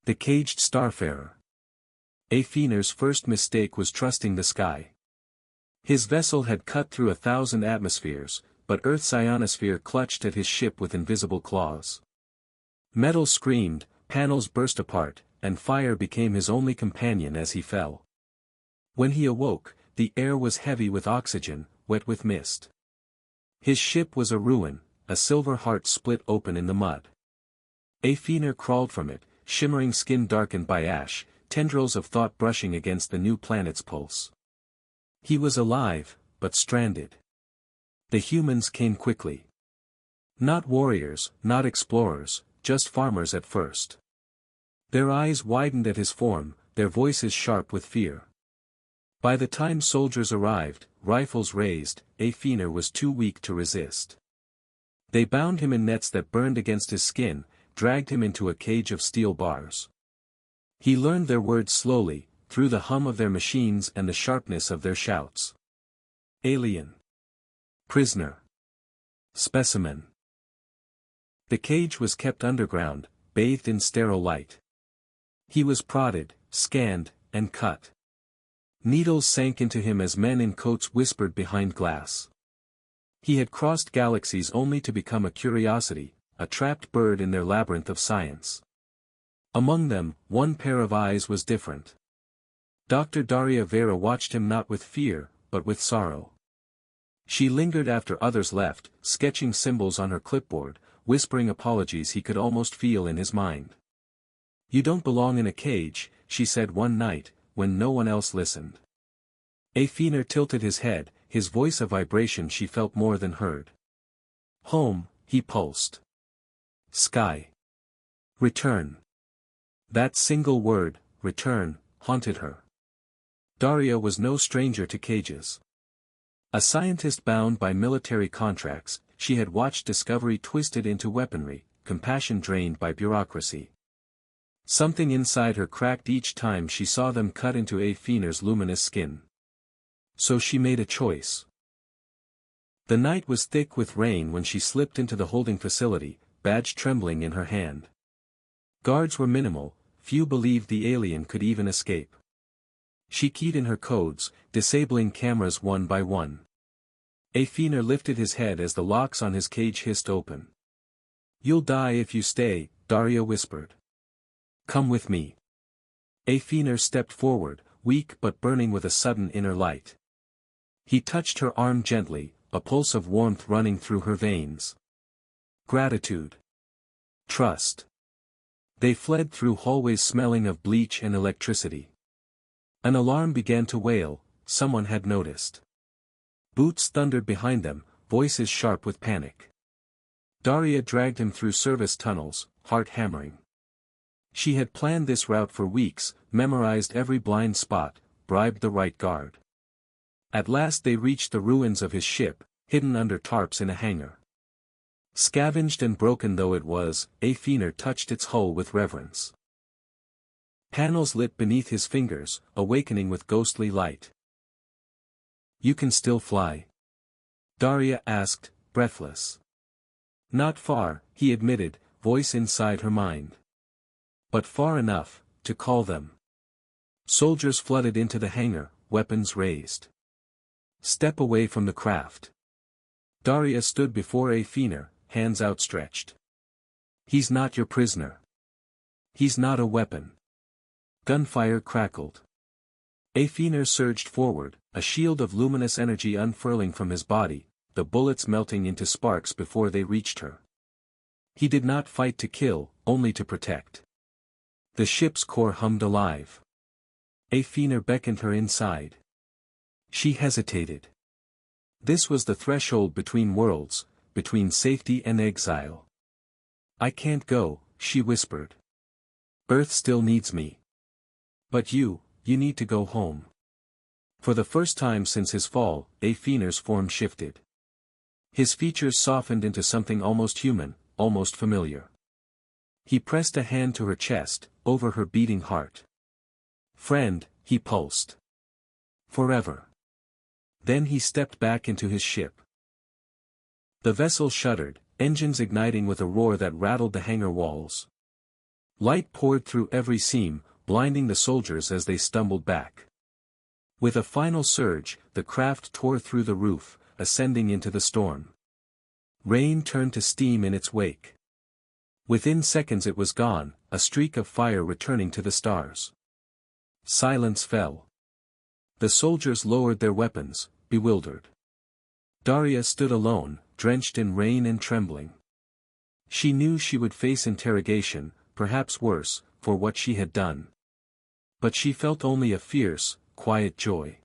The Caged Starfarer. Athena's first mistake was trusting the sky. His vessel had cut through 1,000 atmospheres, but Earth's ionosphere clutched at his ship with invisible claws. Metal screamed, panels burst apart, and fire became his only companion as he fell. When he awoke, the air was heavy with oxygen, wet with mist. His ship was a ruin, a silver heart split open in the mud. Athena crawled from it, shimmering skin darkened by ash, tendrils of thought brushing against the new planet's pulse. He was alive, but stranded. The humans came quickly. Not warriors, not explorers, just farmers at first. Their eyes widened at his form, their voices sharp with fear. By the time soldiers arrived, rifles raised, Athena was too weak to resist. They bound him in nets that burned against his skin, dragged him into a cage of steel bars. He learned their words slowly, through the hum of their machines and the sharpness of their shouts. Alien. Prisoner. Specimen. The cage was kept underground, bathed in sterile light. He was prodded, scanned, and cut. Needles sank into him as men in coats whispered behind glass. He had crossed galaxies only to become a curiosity, a trapped bird in their labyrinth of science. Among them, one pair of eyes was different. Dr. Daria Vera watched him not with fear, but with sorrow. She lingered after others left, sketching symbols on her clipboard, whispering apologies he could almost feel in his mind. "You don't belong in a cage," she said one night, when no one else listened. Athena tilted his head, his voice a vibration she felt more than heard. "Home," he pulsed. "Sky. Return." That single word, return, haunted her. Daria was no stranger to cages. A scientist bound by military contracts, she had watched discovery twisted into weaponry, compassion drained by bureaucracy. Something inside her cracked each time she saw them cut into Athena's luminous skin. So she made a choice. The night was thick with rain when she slipped into the holding facility, badge trembling in her hand. Guards were minimal, few believed the alien could even escape. She keyed in her codes, disabling cameras one by one. Athena lifted his head as the locks on his cage hissed open. "You'll die if you stay," Daria whispered. "Come with me." Athena stepped forward, weak but burning with a sudden inner light. He touched her arm gently, a pulse of warmth running through her veins. Gratitude. Trust. They fled through hallways smelling of bleach and electricity. An alarm began to wail, someone had noticed. Boots thundered behind them, voices sharp with panic. Daria dragged him through service tunnels, heart hammering. She had planned this route for weeks, memorized every blind spot, bribed the right guard. At last they reached the ruins of his ship, hidden under tarps in a hangar. Scavenged and broken though it was, Athena touched its hull with reverence. Panels lit beneath his fingers, awakening with ghostly light. "You can still fly?" Daria asked, breathless. "Not far," he admitted, voice inside her mind. "But far enough, to call them." Soldiers flooded into the hangar, weapons raised. "Step away from the craft." Daria stood before Athena, hands outstretched. "He's not your prisoner. He's not a weapon." Gunfire crackled. Athena surged forward, a shield of luminous energy unfurling from his body, the bullets melting into sparks before they reached her. He did not fight to kill, only to protect. The ship's core hummed alive. Athena beckoned her inside. She hesitated. This was the threshold between worlds, between safety and exile. "I can't go," she whispered. "Earth still needs me. But you need to go home." For the first time since his fall, Athena's form shifted. His features softened into something almost human, almost familiar. He pressed a hand to her chest, over her beating heart. "Friend," he pulsed. "Forever." Then he stepped back into his ship. The vessel shuddered, engines igniting with a roar that rattled the hangar walls. Light poured through every seam, blinding the soldiers as they stumbled back. With a final surge, the craft tore through the roof, ascending into the storm. Rain turned to steam in its wake. Within seconds it was gone, a streak of fire returning to the stars. Silence fell. The soldiers lowered their weapons, bewildered. Daria stood alone, drenched in rain and trembling. She knew she would face interrogation, perhaps worse, for what she had done. But she felt only a fierce, quiet joy.